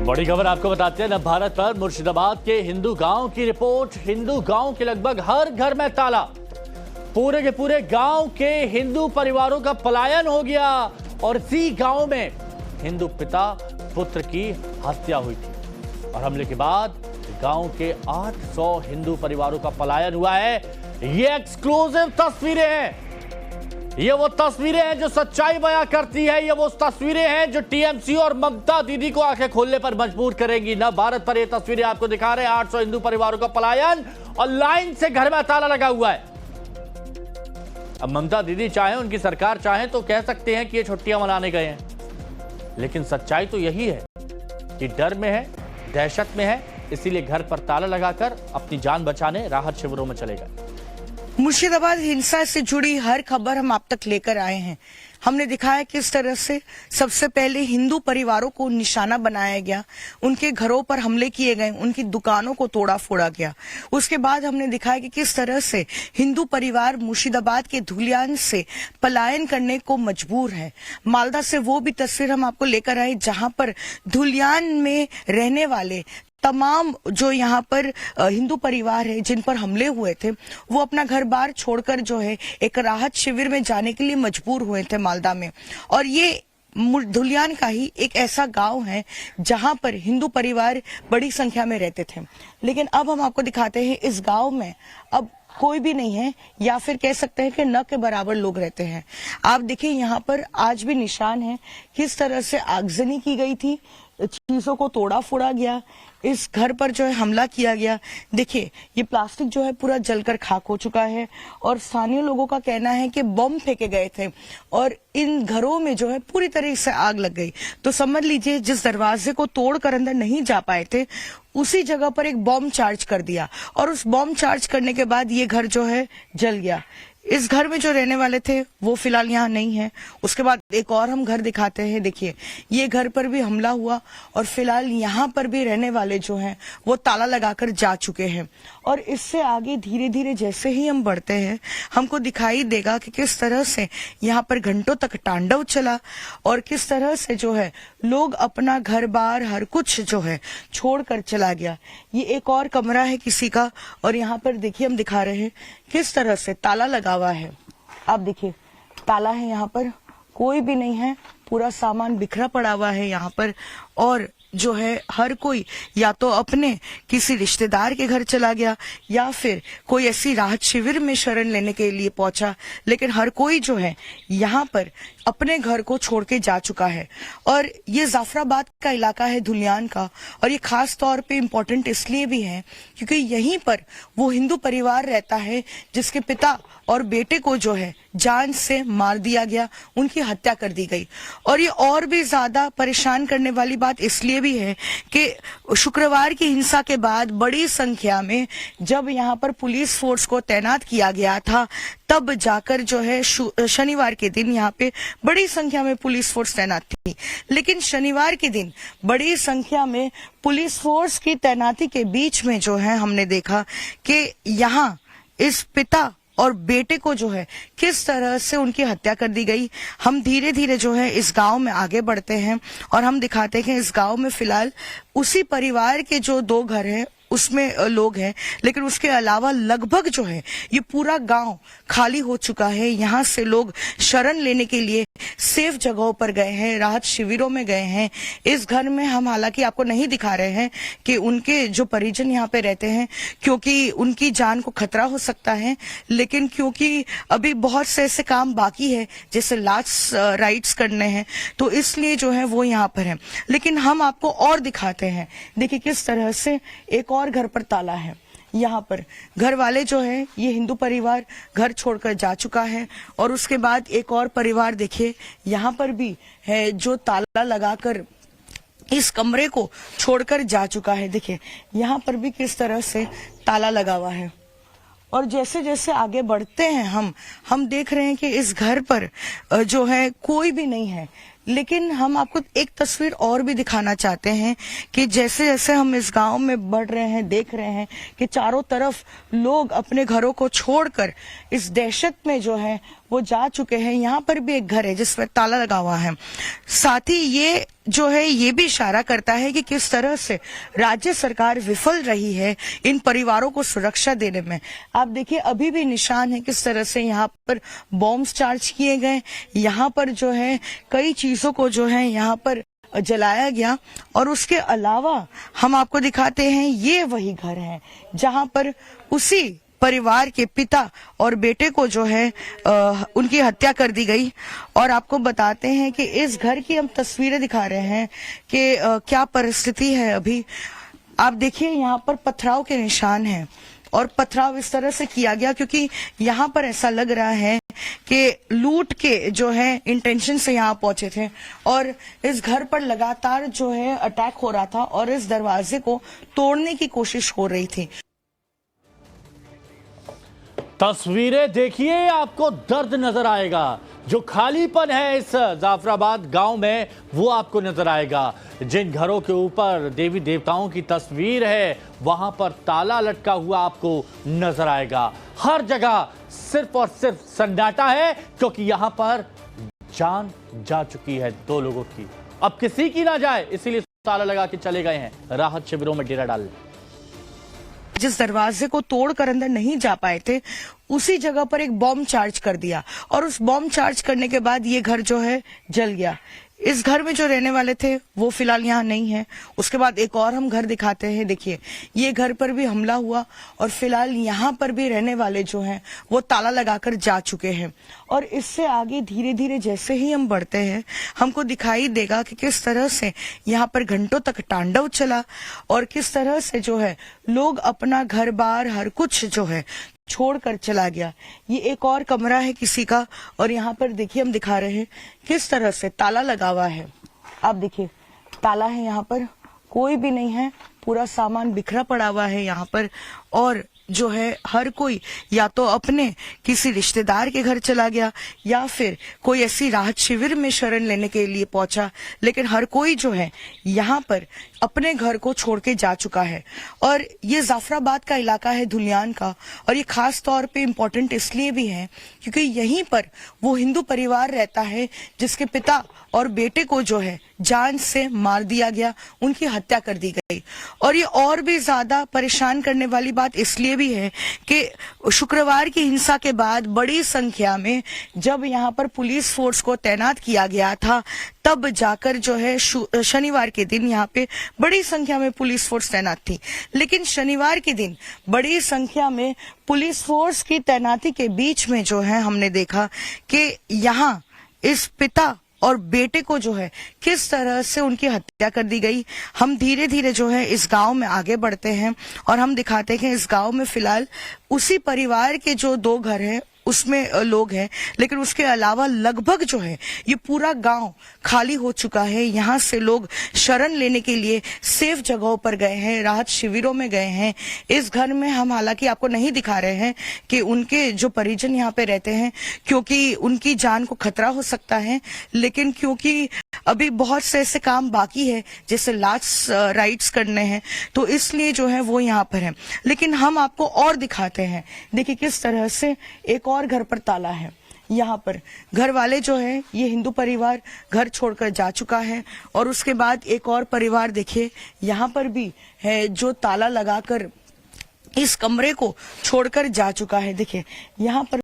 बड़ी खबर आपको बताते हैं नव भारत पर। मुर्शिदाबाद के हिंदू गांव की रिपोर्ट। हिंदू गांव के लगभग हर घर में ताला। पूरे के पूरे गांव के हिंदू परिवारों का पलायन हो गया और इसी गांव में हिंदू पिता पुत्र की हत्या हुई थी और हमले के बाद गांव के 800 हिंदू परिवारों का पलायन हुआ है। ये एक्सक्लूसिव तस्वीरें हैं। ये वो तस्वीरें हैं जो सच्चाई बयां करती है। ये वो तस्वीरें हैं जो टीएमसी और ममता दीदी को आंखें खोलने पर मजबूर करेंगी। नव भारत पर ये तस्वीरें आपको दिखा रहे हैं। 800 हिंदू परिवारों का पलायन और लाइन से घर में ताला लगा हुआ है। अब ममता दीदी चाहे, उनकी सरकार चाहे तो कह सकते हैं कि ये छुट्टियां मनाने गए हैं, लेकिन सच्चाई तो यही है कि डर में है, दहशत में है, इसीलिए घर पर ताला लगाकर अपनी जान बचाने राहत शिविरों में चले गए। मुर्शिदाबाद हिंसा से जुड़ी हर खबर हम आप तक लेकर आए हैं। हमने दिखाया किस तरह से सबसे पहले हिंदू परिवारों को निशाना बनाया गया, उनके घरों पर हमले किए गए, उनकी दुकानों को तोड़ा फोड़ा गया। उसके बाद हमने दिखाया कि किस तरह से हिंदू परिवार मुर्शिदाबाद के धुलियान से पलायन करने को मजबूर है। मालदा से वो भी तस्वीर हम आपको लेकर आए जहां पर धुलियान में रहने वाले तमाम जो यहाँ पर हिंदू परिवार है जिन पर हमले हुए थे, वो अपना घर बार छोड़कर जो है एक राहत शिविर में जाने के लिए मजबूर हुए थे मालदा में। और ये धुलियान का ही एक ऐसा गांव है जहां पर हिंदू परिवार बड़ी संख्या में रहते थे। लेकिन अब हम आपको दिखाते हैं इस गांव में अब कोई भी नहीं है, या फिर कह सकते हैं कि न के बराबर लोग रहते हैं। आप देखिए यहाँ पर आज भी निशान है किस तरह से आगजनी की गई थी, चीजों को तोड़ा फोड़ा गया, इस घर पर जो है हमला किया गया। देखिए ये प्लास्टिक जो है पूरा जलकर खाक हो चुका है और स्थानीय लोगों का कहना है कि बम फेंके गए थे और इन घरों में जो है पूरी तरह से आग लग गई। तो समझ लीजिए जिस दरवाजे को तोड़कर अंदर नहीं जा पाए थे, उसी जगह पर एक बम चार्ज कर दिया और उस बम चार्ज करने के बाद ये घर जो है जल गया। इस घर में जो रहने वाले थे वो फिलहाल यहाँ नहीं है। उसके बाद एक और हम घर दिखाते हैं। देखिए ये घर पर भी हमला हुआ और फिलहाल यहाँ पर भी रहने वाले जो हैं वो ताला लगाकर जा चुके हैं। और इससे आगे धीरे धीरे जैसे ही हम बढ़ते हैं हमको दिखाई देगा कि किस तरह से यहाँ पर घंटों तक तांडव चला और किस तरह से जो है लोग अपना घर बार हर कुछ जो है छोड़कर चला गया। ये एक और कमरा है किसी का और यहाँ पर देखिए हम दिखा रहे हैं किस तरह से ताला लगा हुआ है। आप देखिए ताला है, यहाँ पर कोई भी नहीं है, पूरा सामान बिखरा पड़ा हुआ है यहाँ पर। और जो है हर कोई या तो अपने किसी रिश्तेदार के घर चला गया या फिर कोई ऐसी राहत शिविर में शरण लेने के लिए पहुंचा, लेकिन हर कोई जो है यहाँ पर अपने घर को छोड़ के जा चुका है। और ये जाफराबाद का इलाका है धुलियान का, और ये खास तौर पे इम्पोर्टेंट इसलिए भी है क्योंकि यहीं पर वो हिंदू परिवार रहता है जिसके पिता और बेटे को जो है जान से मार दिया गया, उनकी हत्या कर दी गई। और ये और भी ज्यादा परेशान करने वाली बात इसलिए भी है कि शुक्रवार की हिंसा के बाद बड़ी संख्या में जब यहाँ पर पुलिस फोर्स को तैनात किया गया था, तब जाकर जो है शनिवार के दिन यहाँ पे बड़ी संख्या में पुलिस फोर्स तैनात थी। लेकिन शनिवार के दिन बड़ी संख्या में पुलिस फोर्स की तैनाती के बीच में जो है हमने देखा कि यहाँ इस पिता और बेटे को जो है किस तरह से उनकी हत्या कर दी गई। हम धीरे धीरे जो है इस गांव में आगे बढ़ते हैं और हम दिखाते हैं कि इस गांव में फिलहाल उसी परिवार के जो 2 घर हैं उसमें लोग हैं, लेकिन उसके अलावा लगभग जो है ये पूरा गांव खाली हो चुका है। यहाँ से लोग शरण लेने के लिए सेफ जगहों पर गए हैं, राहत शिविरों में गए हैं। इस घर में हम हालांकि आपको नहीं दिखा रहे हैं कि उनके जो परिजन यहाँ पे रहते हैं, क्योंकि उनकी जान को खतरा हो सकता है, लेकिन क्योंकि अभी बहुत से ऐसे काम बाकी है जैसे लास्ट राइट्स करने हैं, तो इसलिए जो है वो यहाँ पर है। लेकिन हम आपको और दिखाते हैं। देखिए किस तरह से एक और घर पर ताला है। यहाँ पर घर वाले जो है ये हिंदू परिवार घर छोड़कर जा चुका है और उसके बाद एक और परिवार देखिए यहाँ पर भी है जो ताला लगाकर इस कमरे को छोड़कर जा चुका है। देखिए यहाँ पर भी किस तरह से ताला लगा हुआ है। और जैसे जैसे आगे बढ़ते हैं हम देख रहे हैं कि इस घर पर जो है कोई भी नहीं है। लेकिन हम आपको एक तस्वीर और भी दिखाना चाहते हैं कि जैसे जैसे हम इस गांव में बढ़ रहे हैं, देख रहे हैं कि चारों तरफ लोग अपने घरों को छोड़कर इस दहशत में जो है वो जा चुके हैं। यहाँ पर भी एक घर है जिस पर ताला लगा हुआ है। साथ ही ये जो है ये भी इशारा करता है कि किस तरह से राज्य सरकार विफल रही है इन परिवारों को सुरक्षा देने में। आप देखिए अभी भी निशान है किस तरह से यहाँ पर बॉम्ब चार्ज किए गए, यहाँ पर जो है कई चीजों को जो है यहाँ पर जलाया गया। और उसके अलावा हम आपको दिखाते हैं ये वही घर है जहां पर उसी परिवार के पिता और बेटे को जो है उनकी हत्या कर दी गई। और आपको बताते हैं कि इस घर की हम तस्वीरें दिखा रहे हैं कि क्या परिस्थिति है अभी। आप देखिए यहाँ पर पथराव के निशान हैं और पथराव इस तरह से किया गया क्योंकि यहाँ पर ऐसा लग रहा है कि लूट के जो है इंटेंशन से यहाँ पहुंचे थे और इस घर पर लगातार जो है अटैक हो रहा था और इस दरवाजे को तोड़ने की कोशिश हो रही थी। तस्वीरें देखिए, आपको दर्द नजर आएगा। जो खालीपन है इस जाफराबाद गांव में वो आपको नजर आएगा। जिन घरों के ऊपर देवी देवताओं की तस्वीर है वहां पर ताला लटका हुआ आपको नजर आएगा। हर जगह सिर्फ और सिर्फ सन्नाटा है क्योंकि यहां पर जान जा चुकी है 2 लोगों की। अब किसी की ना जाए इसीलिए ताला लगा के चले गए हैं राहत शिविरों में डेरा डालने। जिस दरवाजे को तोड़कर अंदर नहीं जा पाए थे उसी जगह पर एक बॉम्ब चार्ज कर दिया और उस बॉम्ब चार्ज करने के बाद ये घर जो है जल गया। इस घर में जो रहने वाले थे वो फिलहाल यहाँ नहीं है। उसके बाद एक और हम घर दिखाते हैं। देखिए ये घर पर भी हमला हुआ और फिलहाल यहाँ पर भी रहने वाले जो हैं वो ताला लगाकर जा चुके हैं। और इससे आगे धीरे धीरे जैसे ही हम बढ़ते हैं हमको दिखाई देगा कि किस तरह से यहाँ पर घंटों तक तांडव चला और किस तरह से जो है लोग अपना घर बार हर कुछ जो है छोड़कर चला गया। ये एक और कमरा है किसी का और यहाँ पर देखिए हम दिखा रहे हैं किस तरह से ताला लगा हुआ है। आप देखिए ताला है, यहाँ पर कोई भी नहीं है, पूरा सामान बिखरा पड़ा हुआ है यहाँ पर। और जो है हर कोई या तो अपने किसी रिश्तेदार के घर चला गया या फिर कोई ऐसी राहत शिविर में शरण लेने के लिए पहुंचा, लेकिन हर कोई जो है यहाँ पर अपने घर को छोड़ के जा चुका है। और ये जाफराबाद का इलाका है धुलियान का और ये खास तौर पे इम्पोर्टेंट इसलिए भी है क्योंकि यहीं पर वो हिंदू परिवार रहता है जिसके पिता और बेटे को जो है जान से मार दिया गया, उनकी हत्या कर दी गई। और ये और भी ज्यादा परेशान करने वाली बात इसलिए भी है कि शुक्रवार की हिंसा के बाद बड़ी संख्या में जब यहाँ पर पुलिस फोर्स को तैनात किया गया था तब जाकर जो है शनिवार के दिन यहाँ पे बड़ी संख्या में पुलिस फोर्स तैनात थी। लेकिन शनिवार के दिन बड़ी संख्या में पुलिस फोर्स की तैनाती के बीच में जो है हमने देखा कि यहाँ इस पिता और बेटे को जो है किस तरह से उनकी हत्या कर दी गई। हम धीरे धीरे जो है इस गांव में आगे बढ़ते हैं और हम दिखाते हैं कि इस गांव में फिलहाल उसी परिवार के जो 2 घर हैं उसमें लोग हैं, लेकिन उसके अलावा लगभग जो है ये पूरा गांव खाली हो चुका है। यहाँ से लोग शरण लेने के लिए सेफ जगहों पर गए हैं, राहत शिविरों में गए हैं। इस घर में हम हालांकि आपको नहीं दिखा रहे हैं कि उनके जो परिजन यहाँ पे रहते हैं क्योंकि उनकी जान को खतरा हो सकता है, लेकिन क्योंकि अभी बहुत से ऐसे काम बाकी है जैसे लास्ट राइट्स करने हैं तो इसलिए जो है वो यहाँ पर है। लेकिन हम आपको और दिखाते हैं। देखिए किस तरह से एक और घर पर ताला है। यहाँ पर घर वाले जो है ये हिंदू परिवार घर छोड़कर जा चुका है और उसके बाद एक और परिवार देखिए यहाँ पर भी है जो ताला लगाकर इस कमरे को छोड़कर जा चुका है। देखिए यहाँ पर